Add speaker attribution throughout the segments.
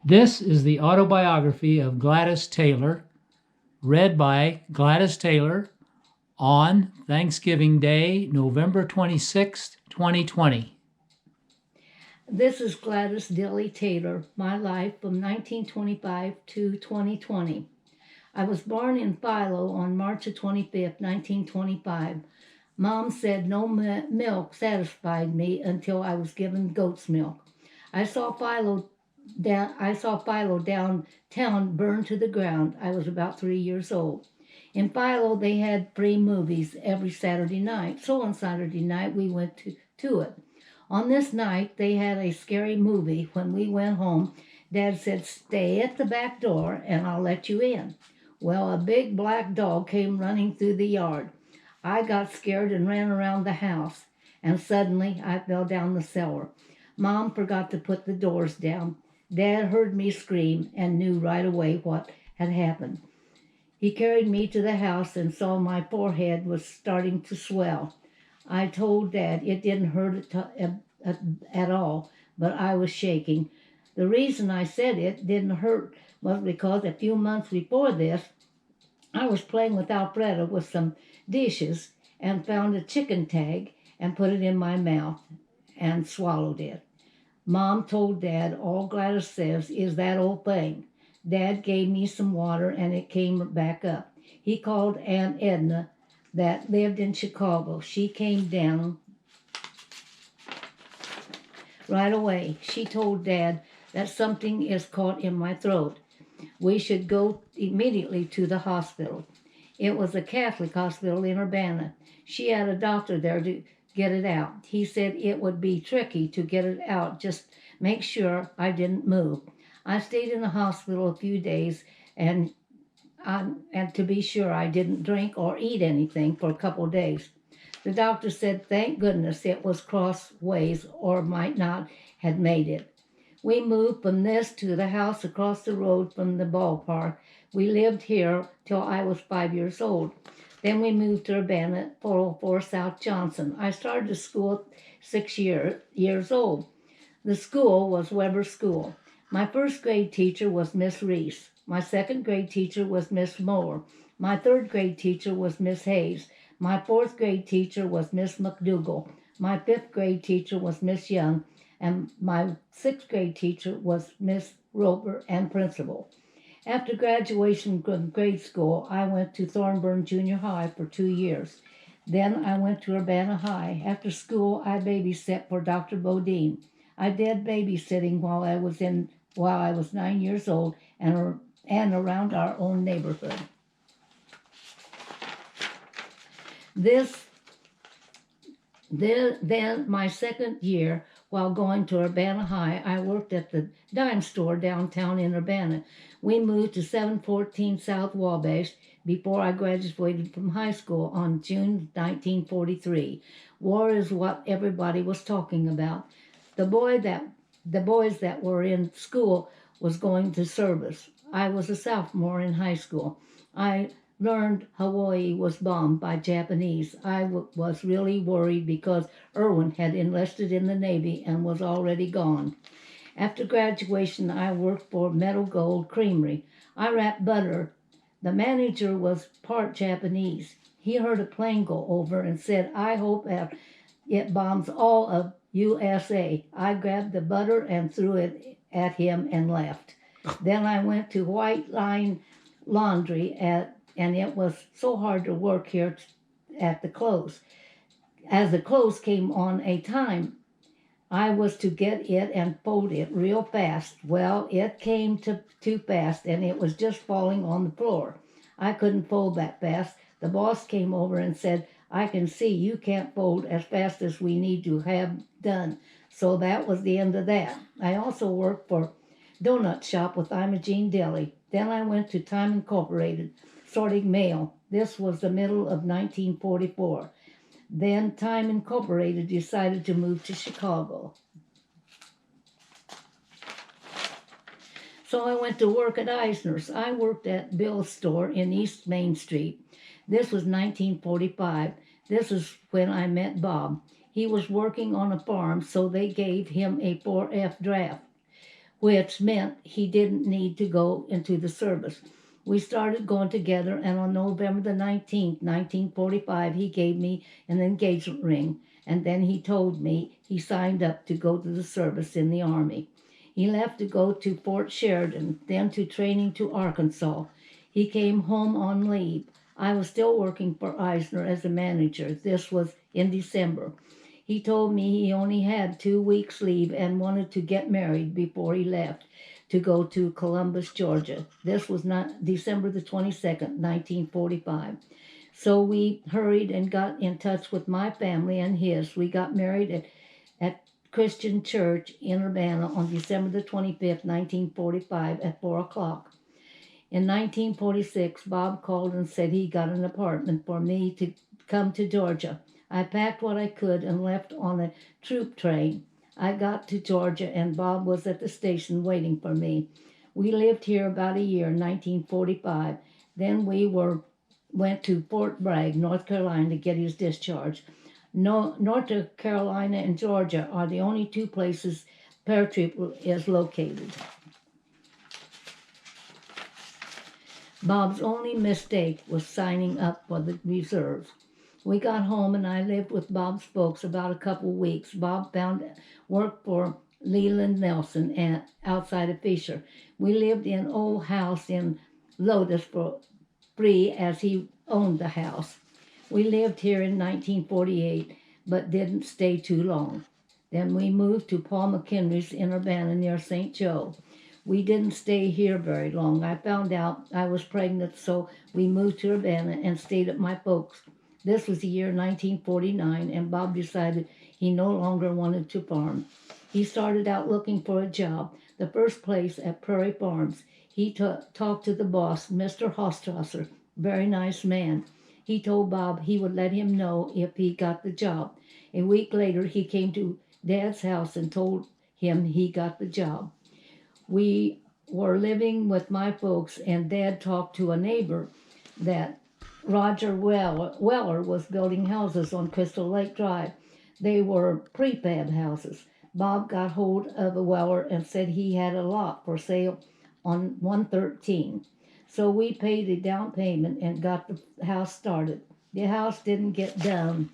Speaker 1: This is the autobiography of Gladys Taylor, read by Gladys Taylor on Thanksgiving Day, November 26th, 2020.
Speaker 2: This is Gladys Dilly Taylor, my life from 1925 to 2020. I was born in Philo on March 25th, 1925. Mom said no milk satisfied me until I was given goat's milk. I saw Philo downtown burned to the ground. I was about 3 years old. In Philo, they had free movies every Saturday night. So on Saturday night, we went to it. On this night, they had a scary movie. When we went home, Dad said, "Stay at the back door and I'll let you in." Well, a big black dog came running through the yard. I got scared and ran around the house, and suddenly I fell down the cellar. Mom forgot to put the doors down. Dad heard me scream and knew right away what had happened. He carried me to the house and saw my forehead was starting to swell. I told Dad it didn't hurt at all, but I was shaking. The reason I said it didn't hurt was because a few months before this, I was playing with Alfreda with some dishes and found a chicken tag and put it in my mouth and swallowed it. Mom told Dad all Gladys says is that old thing. Dad gave me some water and it came back up. He called Aunt Edna that lived in Chicago. She came down right away. She told Dad that something is caught in my throat. We should go immediately to the hospital. It was a Catholic hospital in Urbana. She had a doctor there to get it out. He said it would be tricky to get it out, just make sure I didn't move. I stayed in the hospital a few days and to be sure I didn't drink or eat anything for a couple of days. The doctor said thank goodness it was crossways or might not have made it. We moved from this to the house across the road from the ballpark. We lived here till I was 5 years old. Then we moved to Urbana at 404 South Johnson. I started school at 6 years old. The school was Weber School. My first grade teacher was Miss Reese. My second grade teacher was Miss Moore. My third grade teacher was Miss Hayes. My fourth grade teacher was Miss McDougal. My fifth grade teacher was Miss Young. And my sixth grade teacher was Miss Roper and principal. After graduation from grade school, I went to Thornburn Junior High for 2 years. Then I went to Urbana High. After school, I babysat for Dr. Bodine. I did babysitting while I was 9 years old and around our own neighborhood. Then my second year, while going to Urbana High, I worked at the dime store downtown in Urbana. We moved to 714 South Wabash before I graduated from high school on June 1943. War is what everybody was talking about. The boys that were in school was going to service. I was a sophomore in high school. I learned Hawaii was bombed by Japanese. I was really worried because Irwin had enlisted in the Navy and was already gone. After graduation, I worked for Meadow Gold Creamery. I wrapped butter. The manager was part Japanese. He heard a plane go over and said, "I hope it bombs all of USA." I grabbed the butter and threw it at him and left. Then I went to White Line Laundry and it was so hard to work here at the close. As the close came on a time, I was to get it and fold it real fast. Well, it came too fast and it was just falling on the floor. I couldn't fold that fast. The boss came over and said, "I can see you can't fold as fast as we need to have done." So that was the end of that. I also worked for Donut Shop with Imogene Deli. Then I went to Time Incorporated, sorting mail. This was the middle of 1944. Then Time Incorporated decided to move to Chicago. So I went to work at Eisner's. I worked at Bill's store in East Main Street. This was 1945. This is when I met Bob. He was working on a farm, so they gave him a 4F draft. which meant he didn't need to go into the service. We started going together, and on November the 19th, 1945, he gave me an engagement ring, and then he told me he signed up to go to the service in the Army. He left to go to Fort Sheridan, then to training to Arkansas. He came home on leave. I was still working for Eisner as a manager. This was in December. He told me he only had 2 weeks leave and wanted to get married before he left to go to Columbus, Georgia. This was not December the 22nd, 1945. So we hurried and got in touch with my family and his. We got married at Christian Church in Urbana on December the 25th, 1945 at 4 o'clock. In 1946, Bob called and said he got an apartment for me to come to Georgia. I packed what I could and left on a troop train. I got to Georgia and Bob was at the station waiting for me. We lived here about a year, 1945. Then we went to Fort Bragg, North Carolina, to get his discharge. North Carolina and Georgia are the only two places paratroop is located. Bob's only mistake was signing up for the reserves. We got home and I lived with Bob's folks about a couple weeks. Bob found work for Leland Nelson outside of Fisher. We lived in an old house in Lotus for free as he owned the house. We lived here in 1948 but didn't stay too long. Then we moved to Paul McHenry's in Urbana near St. Joe. We didn't stay here very long. I found out I was pregnant, so we moved to Urbana and stayed at my folks'. This was the year 1949, and Bob decided he no longer wanted to farm. He started out looking for a job, the first place at Prairie Farms. He talked to the boss, Mr. Hostrasser, very nice man. He told Bob he would let him know if he got the job. A week later, he came to Dad's house and told him he got the job. We were living with my folks, and Dad talked to a neighbor that Roger Weller was building houses on Crystal Lake Drive. They were prefab houses. Bob got hold of a Weller and said he had a lot for sale on 113. So we paid a down payment and got the house started. The house didn't get done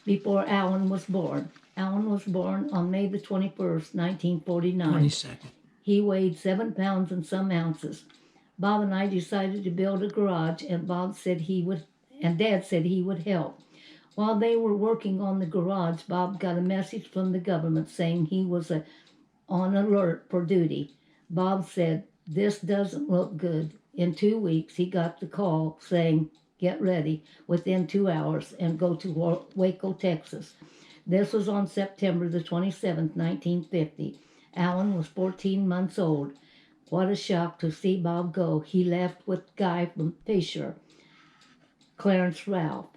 Speaker 2: before Alan was born. Alan was born on May the 21st, 1949.
Speaker 1: 22nd.
Speaker 2: He weighed 7 pounds and some ounces. Bob and I decided to build a garage, and Dad said he would help. While they were working on the garage, Bob got a message from the government saying he was on alert for duty. Bob said, "This doesn't look good." In 2 weeks, he got the call saying, "Get ready," within 2 hours, and go to Waco, Texas. This was on September the 27th, 1950. Alan was 14 months old. What a shock to see Bob go. He left with Guy from Fisher, Clarence Ralph.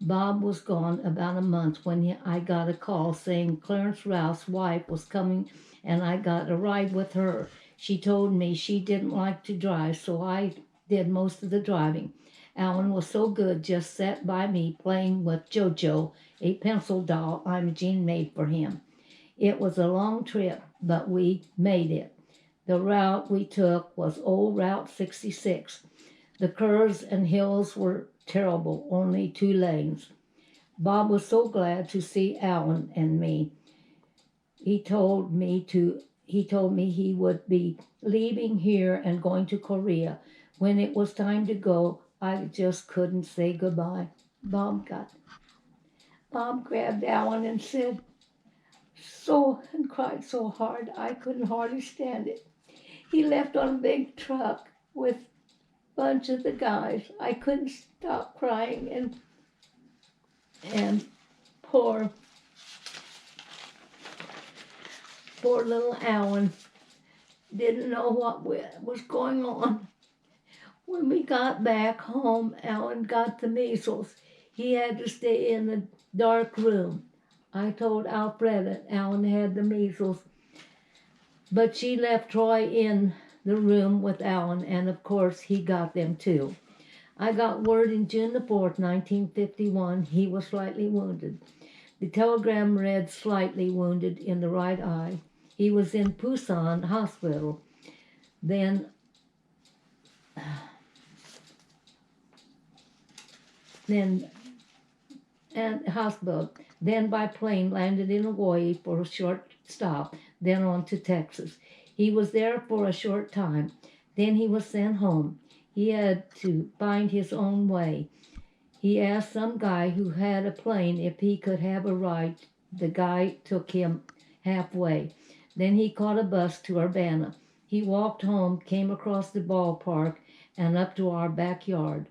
Speaker 2: Bob was gone about a month when I got a call saying Clarence Ralph's wife was coming and I got a ride with her. She told me she didn't like to drive, so I did most of the driving. Alan was so good, just sat by me playing with JoJo, a pencil doll Imogene made for him. It was a long trip, but we made it. The route we took was old Route 66. The curves and hills were terrible, only 2 lanes. Bob was so glad to see Alan and me. He told me he would be leaving here and going to Korea. When it was time to go, I just couldn't say goodbye. Bob grabbed Alan and said and cried so hard I couldn't hardly stand it. He left on a big truck with a bunch of the guys. I couldn't stop crying, and poor little Alan didn't know what was going on. When we got back home, Alan got the measles. He had to stay in the dark room. I told Alfreda Alan had the measles, but she left Troy in the room with Alan, and of course he got them too. I got word in June the 4th, 1951, he was slightly wounded. The telegram read, "Slightly wounded in the right eye." He was in Busan Hospital. Then, then, and hospital. Then by plane landed in Hawaii for a short stop. Then on to Texas. He was there for a short time. Then he was sent home. He had to find his own way. He asked some guy who had a plane if he could have a ride. The guy took him halfway. Then he caught a bus to Urbana. He walked home, came across the ballpark, and up to our backyard.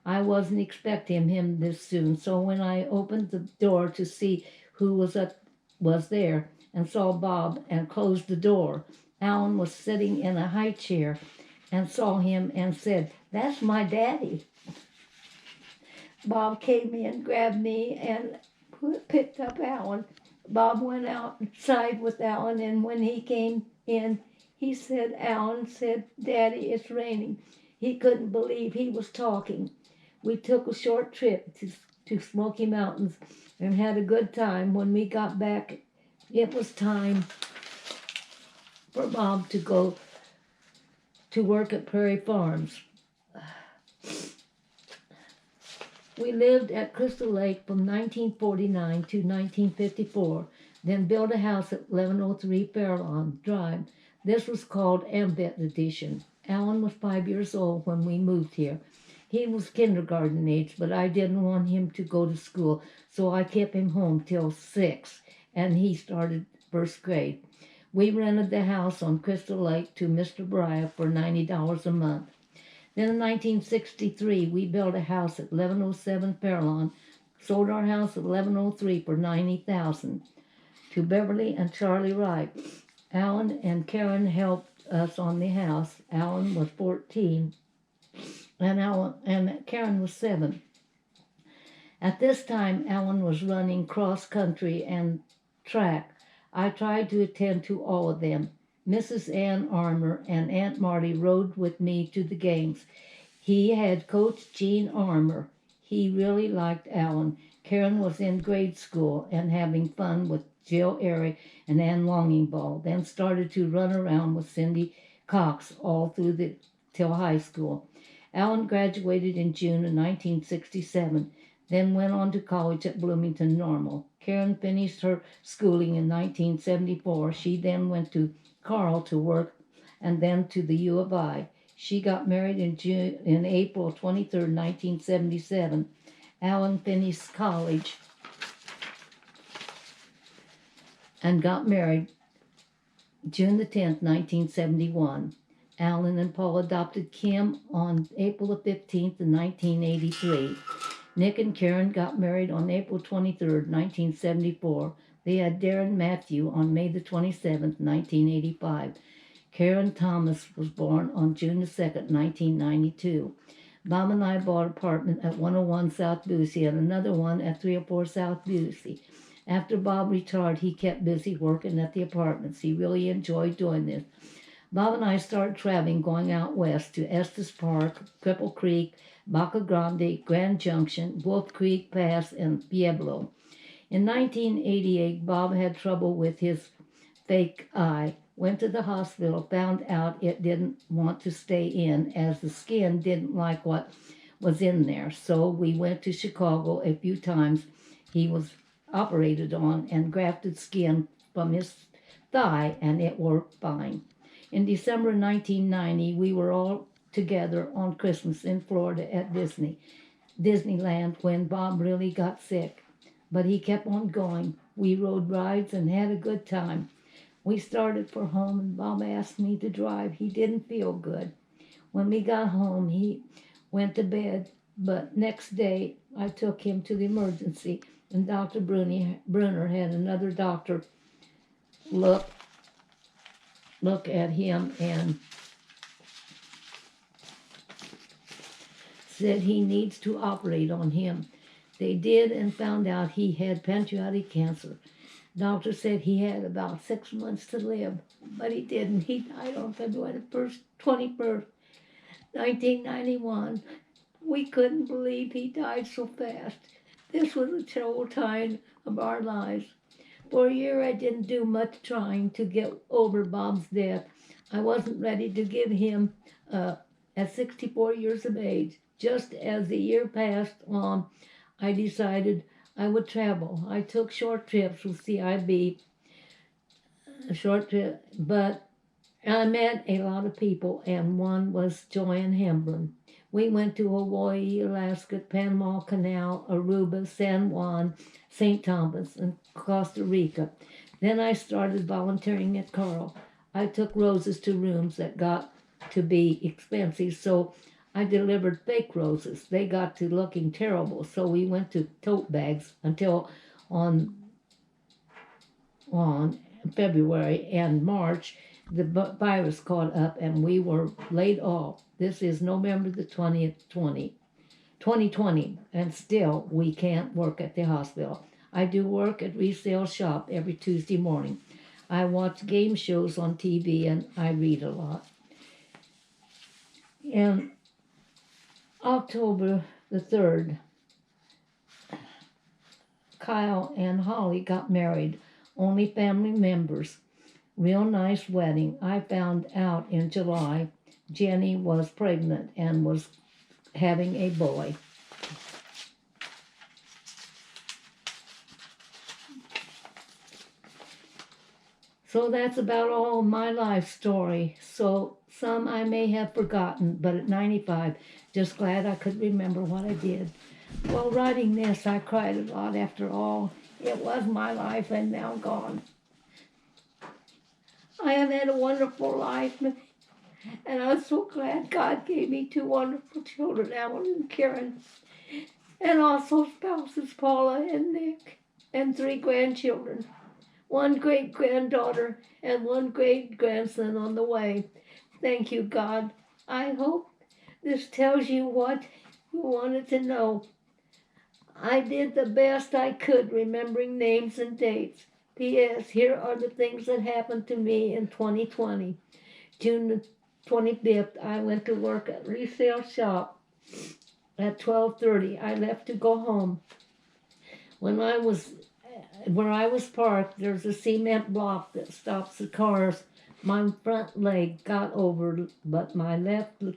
Speaker 2: I wasn't expecting him this soon, so when I opened the door to see who was there and saw Bob and closed the door, Alan was sitting in a high chair and saw him and said, "That's my daddy." Bob came in, grabbed me, and picked up Alan. Bob went outside with Alan, and when he came in, Alan said, "Daddy, it's raining." He couldn't believe he was talking. We took a short trip to Smoky Mountains and had a good time. When we got back, it was time for Bob to go to work at Prairie Farms. We lived at Crystal Lake from 1949 to 1954, then built a house at 1103 Fairlawn Drive. This was called Ambet Edition. Alan was 5 years old when we moved here. He was kindergarten age, but I didn't want him to go to school, so I kept him home till 6, and he started first grade. We rented the house on Crystal Lake to Mr. Breyer for $90 a month. Then in 1963, we built a house at 1107 Fairlawn, sold our house at 1103 for $90,000 to Beverly and Charlie Wright. Alan and Karen helped us on the house. Alan was 14, and Karen was 7. At this time, Alan was running cross country and track. I tried to attend to all of them. Mrs. Ann Armour and Aunt Marty rode with me to the games. He had coached Jean Armour. He really liked Alan. Karen was in grade school and having fun with Jill Airy and Ann Longingball, then started to run around with Cindy Cox all through till high school. Alan graduated in June of 1967, then went on to college at Bloomington Normal. Karen finished her schooling in 1974. She then went to Carl to work and then to the U of I. She got married in April 23, 1977. Alan finished college and got married June the 10th, 1971. Alan and Paul adopted Kim on April the 15th, 1983. Nick and Karen got married on April 23rd, 1974. They had Darren Matthew on May the 27th, 1985. Karen Thomas was born on June the 2nd, 1992. Bob and I bought an apartment at 101 South Busey and another one at 304 South Busey. After Bob retired, he kept busy working at the apartments. He really enjoyed doing this. Bob and I started traveling, going out west to Estes Park, Cripple Creek, Baca Grande, Grand Junction, Wolf Creek Pass, and Pueblo. In 1988, Bob had trouble with his fake eye. Went to the hospital, found out it didn't want to stay in as the skin didn't like what was in there. So we went to Chicago a few times. He was operated on and grafted skin from his thigh, and it worked fine. In December 1990, we were all together on Christmas in Florida at Disneyland when Bob really got sick. But he kept on going. We rode rides and had a good time. We started for home and Bob asked me to drive. He didn't feel good. When we got home, he went to bed, but next day I took him to the emergency and Dr. Brunner had another doctor look at him and said he needs to operate on him. They did and found out he had pancreatic cancer. Doctor said he had about 6 months to live, but he didn't. He died on February 21st, 1991. We couldn't believe he died so fast. This was a terrible time of our lives. For a year, I didn't do much trying to get over Bob's death. I wasn't ready to give him at 64 years of age. Just as the year passed on, I decided I would travel. I took short trips with CIB, a short trip, but I met a lot of people, and one was Joanne Hemblin. We went to Hawaii, Alaska, Panama Canal, Aruba, San Juan, St. Thomas, and Costa Rica. Then I started volunteering at Carl. I took roses to rooms that got to be expensive, so I delivered fake roses. They got to looking terrible, so we went to tote bags until on on February and March the virus caught up and we were laid off. This is November the 20th, 2020, and still we can't work at the hospital. I do work at resale shop every Tuesday morning. I watch game shows on TV and I read a lot. And October the 3rd, Kyle and Holly got married, only family members. Real nice wedding. I found out in July Jenny was pregnant and was having a boy. So that's about all my life story. So some I may have forgotten, but at 95, just glad I could remember what I did. While writing this, I cried a lot after all. It was my life and now gone. I have had a wonderful life, and I'm so glad God gave me two wonderful children, Alan and Karen, and also spouses Paula and Nick, and three grandchildren, one great-granddaughter, and one great-grandson on the way. Thank you, God. I hope this tells you what you wanted to know. I did the best I could remembering names and dates. P.S. Here are the things that happened to me in 2020. June the 25th, I went to work at resale shop at 12:30. I left to go home. Where I was parked, there's a cement block that stops the cars. My front leg got over, but my left did